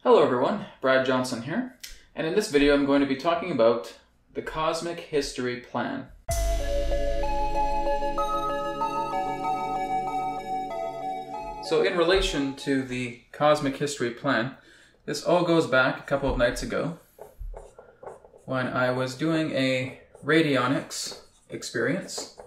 Hello everyone, Brad Johnson here, and in this video I'm going to be talking about the cosmic history plan. So in relation to the cosmic history plan, this all goes back a couple of nights ago when I was doing a radionics experience,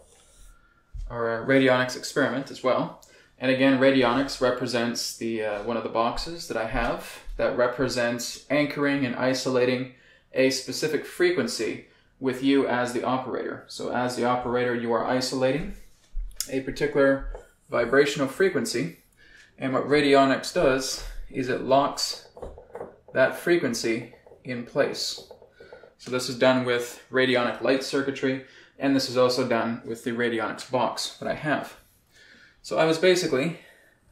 or a radionics experiment as well. And again, radionics represents the one of the boxes that I have that represents anchoring and isolating a specific frequency with you as the operator. So as the operator, you are isolating a particular vibrational frequency, and what radionics does is it locks that frequency in place. So this is done with radionic light circuitry, and this is also done with the radionics box that I have. So I was basically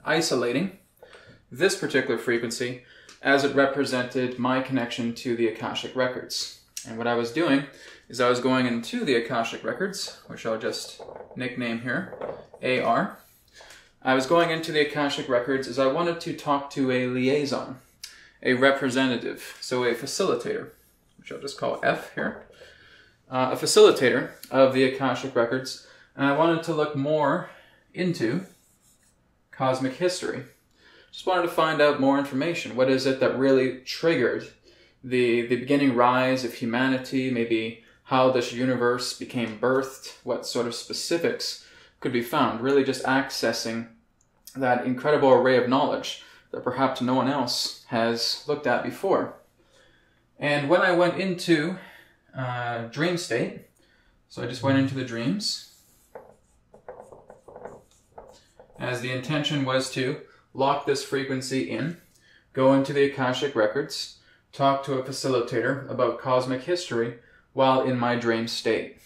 isolating this particular frequency as it represented my connection to the Akashic Records. And what I was doing is I was going into the Akashic Records, which I'll just nickname here, AR. I was going into the Akashic Records as I wanted to talk to a liaison, a representative, so a facilitator, which I'll just call F here, a facilitator of the Akashic Records, and I wanted to look more into cosmic history. Just wanted to find out more information. What is it that really triggered the beginning rise of humanity, maybe how this universe became birthed, what sort of specifics could be found, really just accessing that incredible array of knowledge that perhaps no one else has looked at before. And when I went into dream state, so I just went into the dreams, as the intention was to lock this frequency in, go into the Akashic Records, talk to a facilitator about cosmic history while in my dream state.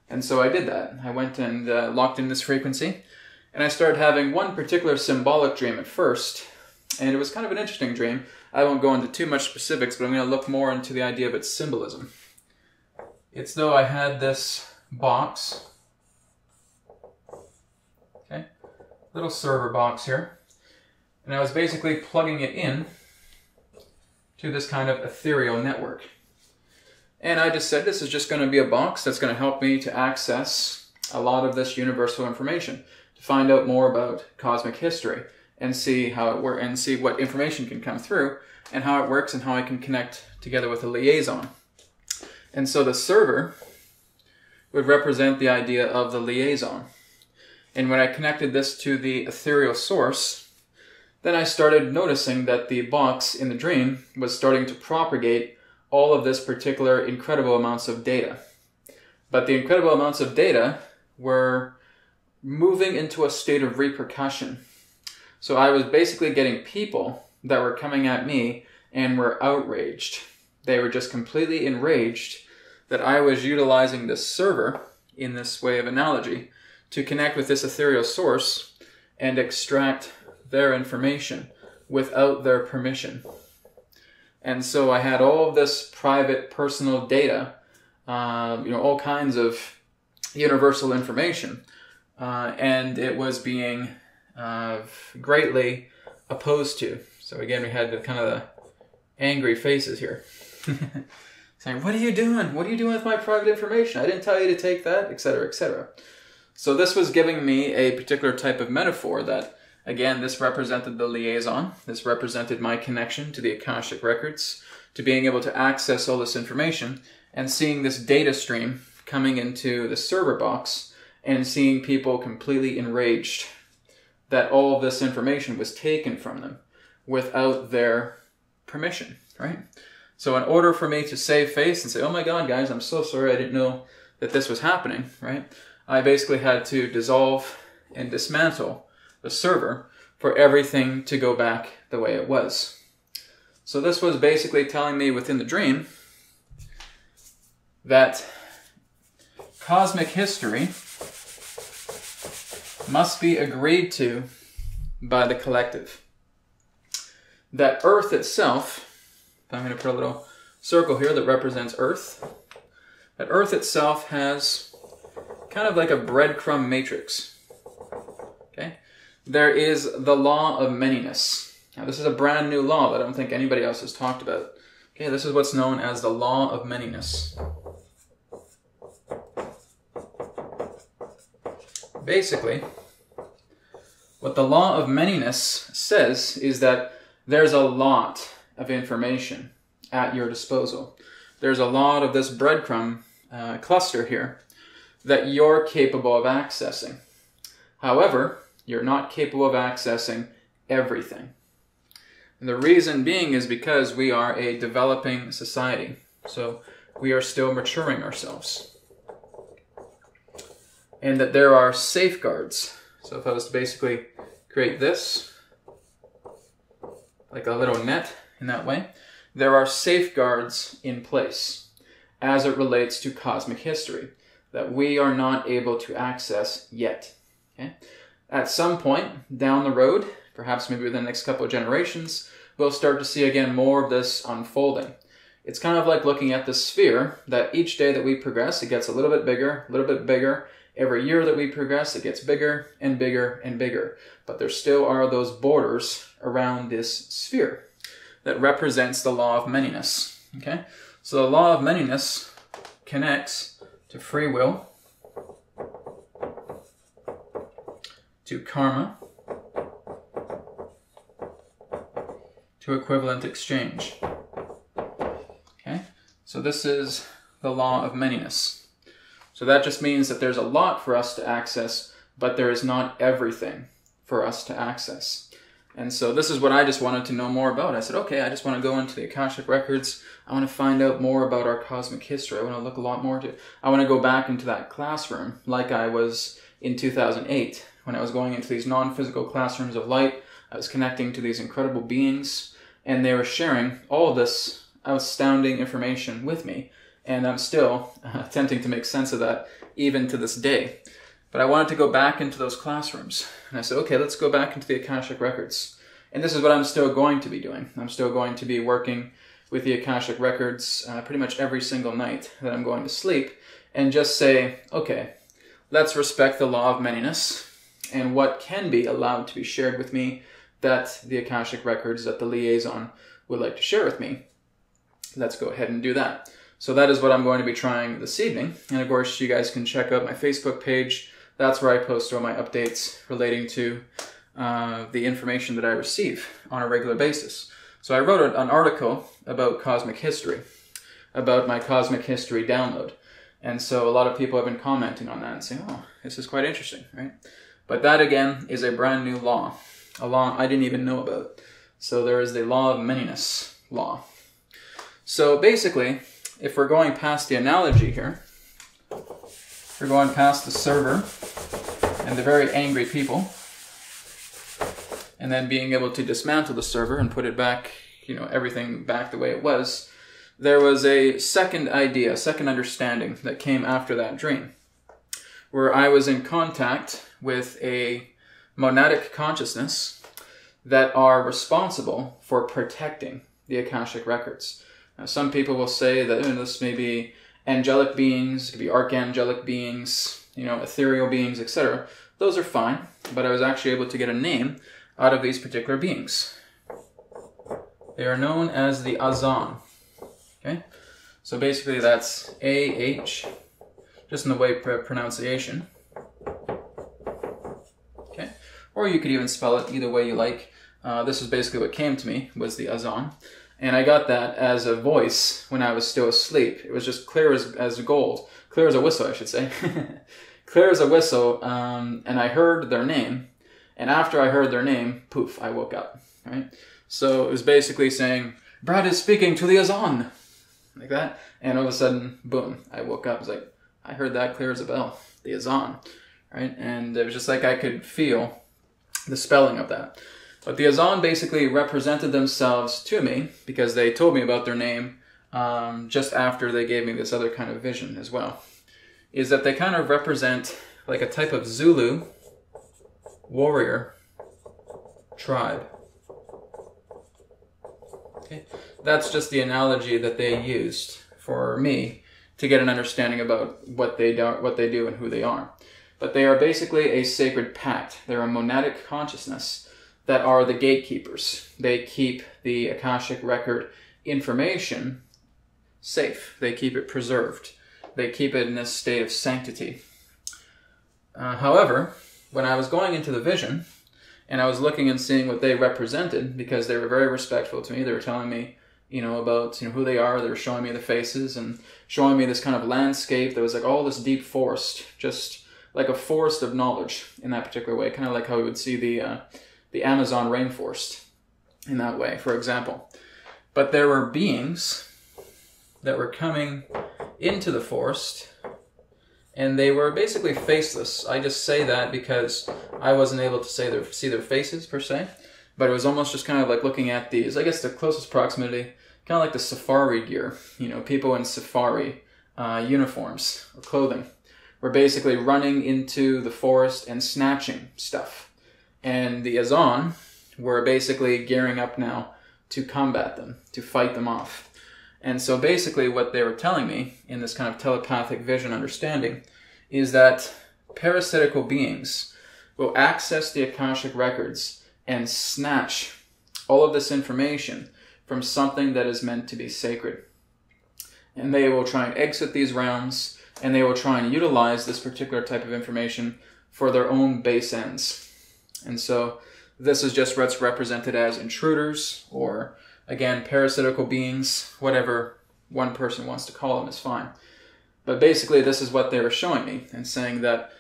And so I did that. I went and locked in this frequency, and I started having one particular symbolic dream at first, and it was kind of an interesting dream. I won't go into too much specifics, but I'm going to look more into the idea of its symbolism. It's though I had this box, okay, little server box here, and I was basically plugging it in to this kind of ethereal network. And I just said this is just going to be a box that's going to help me to access a lot of this universal information, to find out more about cosmic history and see how it works, and see what information can come through and how it works and how I can connect together with a liaison. And so the server would represent the idea of the liaison. And when I connected this to the ethereal source, then I started noticing that the box in the dream was starting to propagate all of this particular incredible amounts of data. But the incredible amounts of data were moving into a state of repercussion. So I was basically getting people that were coming at me and were outraged. They were just completely enraged that I was utilizing this server in this way of analogy to connect with this ethereal source and extract their information without their permission. And so I had all of this private personal data, all kinds of universal information, and it was being greatly opposed to. So again, we had the kind of the angry faces here. Saying, what are you doing? What are you doing with my private information? I didn't tell you to take that, etc., etc. So this was giving me a particular type of metaphor that, again, this represented the liaison. This represented my connection to the Akashic Records, to being able to access all this information and seeing this data stream coming into the server box and seeing people completely enraged that all of this information was taken from them without their permission, right? So in order for me to save face and say, oh my God, guys, I'm so sorry, I didn't know that this was happening, right? I basically had to dissolve and dismantle the server for everything to go back the way it was. So this was basically telling me within the dream that cosmic history must be agreed to by the collective. That Earth itself, I'm going to put a little circle here that represents Earth, that Earth itself has kind of like a breadcrumb matrix. Okay? There is the law of many-ness. Now, this is a brand new law that I don't think anybody else has talked about. Okay, this is what's known as the law of many-ness. Basically, what the law of many-ness says is that there's a lot of information at your disposal. There's a lot of this breadcrumb cluster here that you're capable of accessing. However, you're not capable of accessing everything. And the reason being is because we are a developing society. So we are still maturing ourselves. And that there are safeguards. So if I was to basically create this, like a little net in that way, there are safeguards in place as it relates to cosmic history that we are not able to access yet. Okay? At some point down the road, perhaps maybe within the next couple of generations, we'll start to see again more of this unfolding. It's kind of like looking at the sphere, that each day that we progress, it gets a little bit bigger, a little bit bigger. Every year that we progress, it gets bigger and bigger and bigger. But there still are those borders around this sphere that represents the law of many-ness. Okay? So the law of many-ness connects to free will, to karma, to equivalent exchange. Okay? So this is the law of many-ness. So that just means that there's a lot for us to access, but there is not everything for us to access. And so this is what I just wanted to know more about. I said, okay, I just want to go into the Akashic Records. I want to find out more about our cosmic history. I want to look a lot more to, I want to go back into that classroom like I was in 2008 when I was going into these non-physical classrooms of light. I was connecting to these incredible beings, and they were sharing all of this astounding information with me. And I'm still attempting to make sense of that even to this day. But I wanted to go back into those classrooms. And I said, okay, let's go back into the Akashic Records. And this is what I'm still going to be doing. I'm still going to be working with the Akashic Records pretty much every single night that I'm going to sleep, and just say, okay, let's respect the law of many-ness and what can be allowed to be shared with me that the Akashic Records, that the liaison would like to share with me. Let's go ahead and do that. So that is what I'm going to be trying this evening. And of course, you guys can check out my Facebook page. That's where I post all my updates relating to the information that I receive on a regular basis. So I wrote an article about cosmic history, about my cosmic history download. And so a lot of people have been commenting on that and saying, oh, this is quite interesting, right? But that, again, is a brand new law, a law I didn't even know about. So there is the law of many-ness law. So basically, if we're going past the analogy here, we're going past the server and the very angry people, and then being able to dismantle the server and put it back, everything back the way it was. There was a second idea, a second understanding that came after that dream, where I was in contact with a monadic consciousness that are responsible for protecting the Akashic Records. Now, some people will say that this may be angelic beings, it could be archangelic beings, ethereal beings, etc. Those are fine, but I was actually able to get a name out of these particular beings. They are known as the Azan. Okay? So basically that's A-H, just in the way pronunciation. Okay? Or you could even spell it either way you like. This is basically what came to me, was the Azan. And I got that as a voice when I was still asleep. It was just clear as gold. Clear as a whistle, I should say. Clear as a whistle, and I heard their name. And after I heard their name, poof, I woke up. Right? So it was basically saying, Brad is speaking to the Azan. Like that. And all of a sudden, boom, I woke up. I was like, I heard that clear as a bell. The Azan. Right? And it was just like I could feel the spelling of that. But the Azan basically represented themselves to me because they told me about their name just after they gave me this other kind of vision as well. Is that they kind of represent like a type of Zulu warrior tribe. Okay? That's just the analogy that they used for me to get an understanding about what they do and who they are. But they are basically a sacred pact. They're a monadic consciousness that are the gatekeepers. They keep the Akashic record information safe. They keep it preserved. They keep it in this state of sanctity. However, when I was going into the vision, and I was looking and seeing what they represented, because they were very respectful to me. They were telling me, about who they are. They were showing me the faces and showing me this kind of landscape that was like all this deep forest, just like a forest of knowledge in that particular way, kind of like how we would see the Amazon rainforest in that way, for example. But there were beings that were coming into the forest, and they were basically faceless. I just say that because I wasn't able to see their faces per se, but it was almost just kind of like looking at these, I guess the closest proximity, kind of like the safari gear, people in safari uniforms or clothing were basically running into the forest and snatching stuff. And the Azan were basically gearing up now to combat them, to fight them off. And so basically what they were telling me in this kind of telepathic vision understanding is that parasitical beings will access the Akashic records and snatch all of this information from something that is meant to be sacred. And they will try and exit these realms, and they will try and utilize this particular type of information for their own base ends. And so this is just what's represented as intruders, or again, parasitical beings, whatever one person wants to call them is fine. But basically this is what they were showing me, and saying that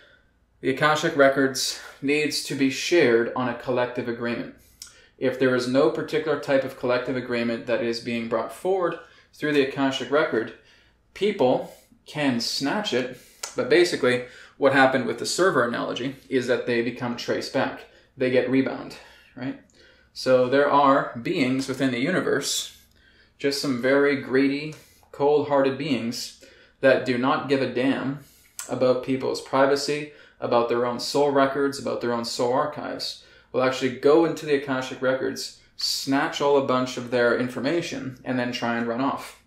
the Akashic records needs to be shared on a collective agreement. If there is no particular type of collective agreement that is being brought forward through the Akashic record, people can snatch it, but basically what happened with the server analogy is that they become traced back. They get rebound, right? So there are beings within the universe, just some very greedy, cold-hearted beings that do not give a damn about people's privacy, about their own soul records, about their own soul archives, will actually go into the Akashic records, snatch all a bunch of their information, and then try and run off.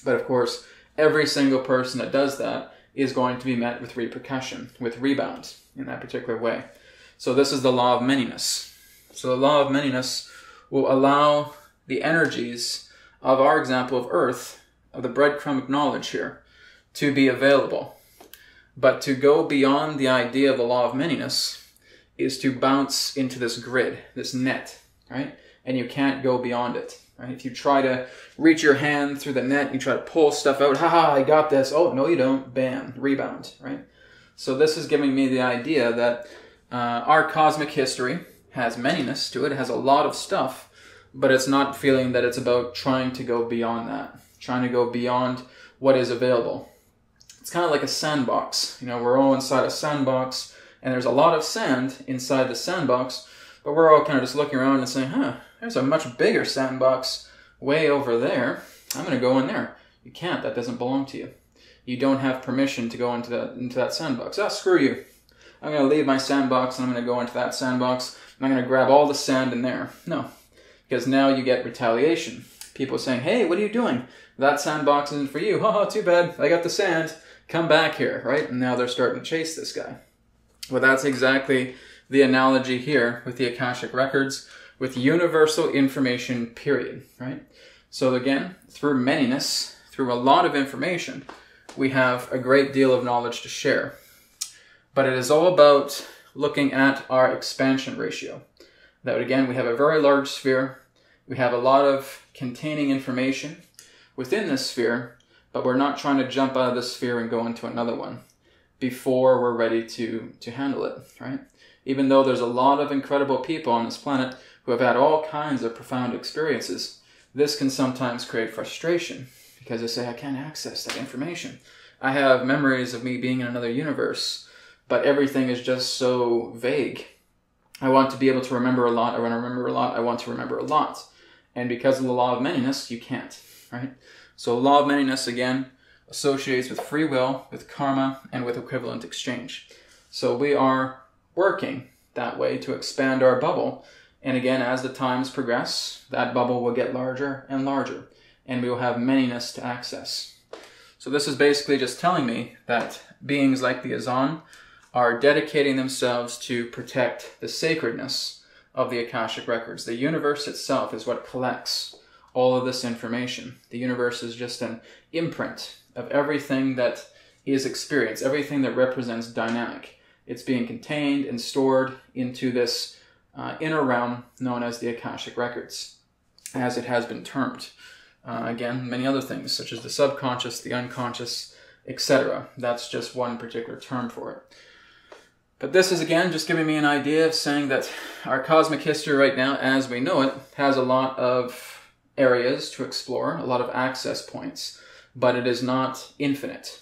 But of course, every single person that does that is going to be met with repercussion, with rebound in that particular way. So this is the law of many-ness. So the law of many-ness will allow the energies of our example of Earth, of the breadcrumb of knowledge here, to be available. But to go beyond the idea of the law of many-ness is to bounce into this grid, this net, right? And you can't go beyond it, right? If you try to reach your hand through the net, you try to pull stuff out, haha, I got this. Oh, no you don't, bam, rebound, right? So this is giving me the idea that our cosmic history has many-ness to it. It has a lot of stuff, but it's not feeling that it's about trying to go beyond that, trying to go beyond what is available. It's kind of like a sandbox. We're all inside a sandbox, and there's a lot of sand inside the sandbox, but we're all kind of just looking around and saying, there's a much bigger sandbox way over there. I'm going to go in there. You can't. That doesn't belong to you. You don't have permission to go into that sandbox. Screw you. I'm going to leave my sandbox, and I'm going to go into that sandbox, and I'm going to grab all the sand in there. No, because now you get retaliation. People saying, hey, what are you doing? That sandbox isn't for you. Oh, too bad. I got the sand. Come back here, right? And now they're starting to chase this guy. Well, that's exactly the analogy here with the Akashic records, with universal information, period, right? So again, through many-ness, through a lot of information, we have a great deal of knowledge to share. But it is all about looking at our expansion ratio. That again, we have a very large sphere. We have a lot of containing information within this sphere, but we're not trying to jump out of this sphere and go into another one before we're ready to handle it, right? Even though there's a lot of incredible people on this planet who have had all kinds of profound experiences, this can sometimes create frustration because they say, I can't access that information. I have memories of me being in another universe, but everything is just so vague. I want to be able to remember a lot. I want to remember a lot. I want to remember a lot. And because of the law of many-ness, you can't, right? So the law of many-ness, again, associates with free will, with karma, and with equivalent exchange. So we are working that way to expand our bubble. And again, as the times progress, that bubble will get larger and larger, and we will have many-ness to access. So this is basically just telling me that beings like the Azan are dedicating themselves to protect the sacredness of the Akashic Records. The universe itself is what collects all of this information. The universe is just an imprint of everything that is experienced, everything that represents dynamic. It's being contained and stored into this inner realm known as the Akashic Records, as it has been termed. Again, many other things, such as the subconscious, the unconscious, etc. That's just one particular term for it. But this is, again, just giving me an idea of saying that our cosmic history right now, as we know it, has a lot of areas to explore, a lot of access points, but it is not infinite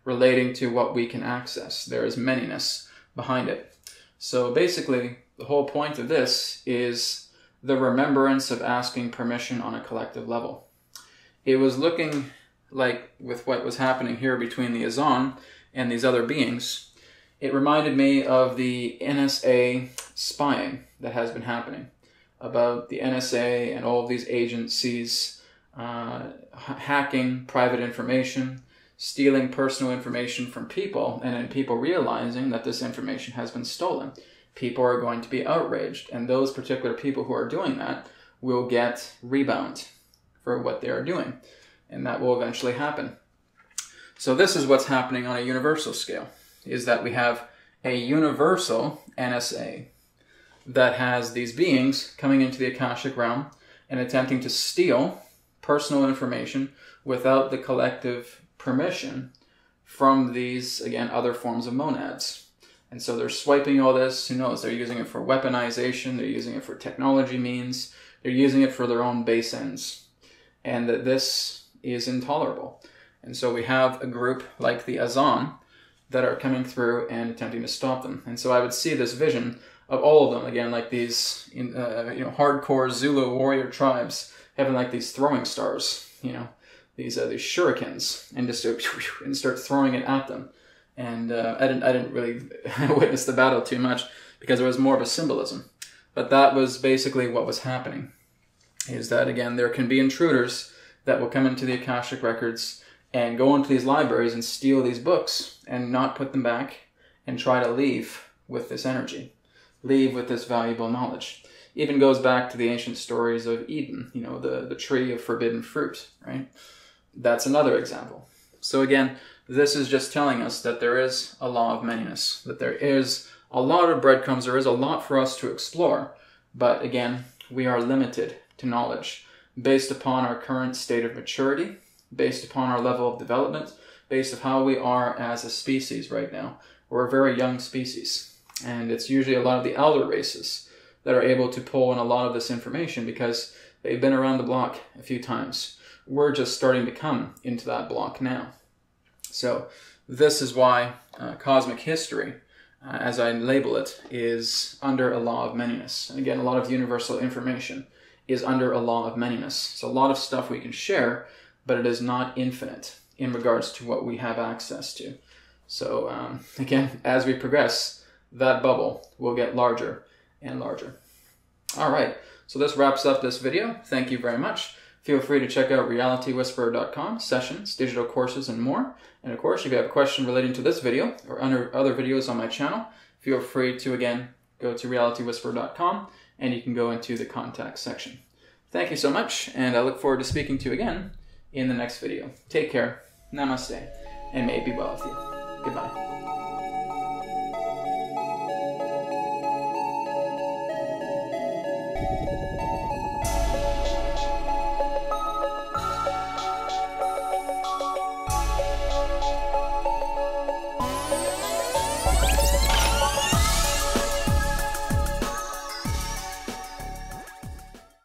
relating to what we can access. There is many-ness behind it. So basically, the whole point of this is the remembrance of asking permission on a collective level. It was looking like, with what was happening here between the Azan and these other beings, it reminded me of the NSA spying that has been happening, about the NSA and all of these agencies hacking private information, stealing personal information from people, and then people realizing that this information has been stolen. People are going to be outraged, and those particular people who are doing that will get rebound for what they are doing, and that will eventually happen. So this is what's happening on a universal scale, is that we have a universal NSA that has these beings coming into the Akashic realm and attempting to steal personal information without the collective permission from these, again, other forms of monads. And so they're swiping all this, who knows, they're using it for weaponization, they're using it for technology means, they're using it for their own base ends. And that this is intolerable. And so we have a group like the Azan that are coming through and attempting to stop them. And so I would see this vision of all of them, again, like these hardcore Zulu warrior tribes having like these throwing stars, these shurikens, and just and start throwing it at them. And I didn't really witness the battle too much because there was more of a symbolism. But that was basically what was happening, is that, again, there can be intruders that will come into the Akashic Records and go into these libraries and steal these books and not put them back and try to leave with this energy, leave with this valuable knowledge. Even goes back to the ancient stories of Eden, the tree of forbidden fruit, right? That's another example. So again, this is just telling us that there is a law of many-ness, that there is a lot of breadcrumbs, there is a lot for us to explore, but again, we are limited to knowledge based upon our current state of maturity, based upon our level of development, based on how we are as a species right now. We're a very young species, and it's usually a lot of the elder races that are able to pull in a lot of this information because they've been around the block a few times. We're just starting to come into that block now. So this is why cosmic history, as I label it, is under a law of many-ness. And again, a lot of universal information is under a law of many-ness. So a lot of stuff we can share, but it is not infinite in regards to what we have access to. So again, as we progress, that bubble will get larger and larger. All right, so this wraps up this video. Thank you very much. Feel free to check out realitywhisperer.com, sessions, digital courses, and more. And of course, if you have a question relating to this video or other videos on my channel, feel free to, again, go to realitywhisperer.com and you can go into the contact section. Thank you so much, and I look forward to speaking to you again in the next video. Take care, namaste, and may it be well with you. Goodbye.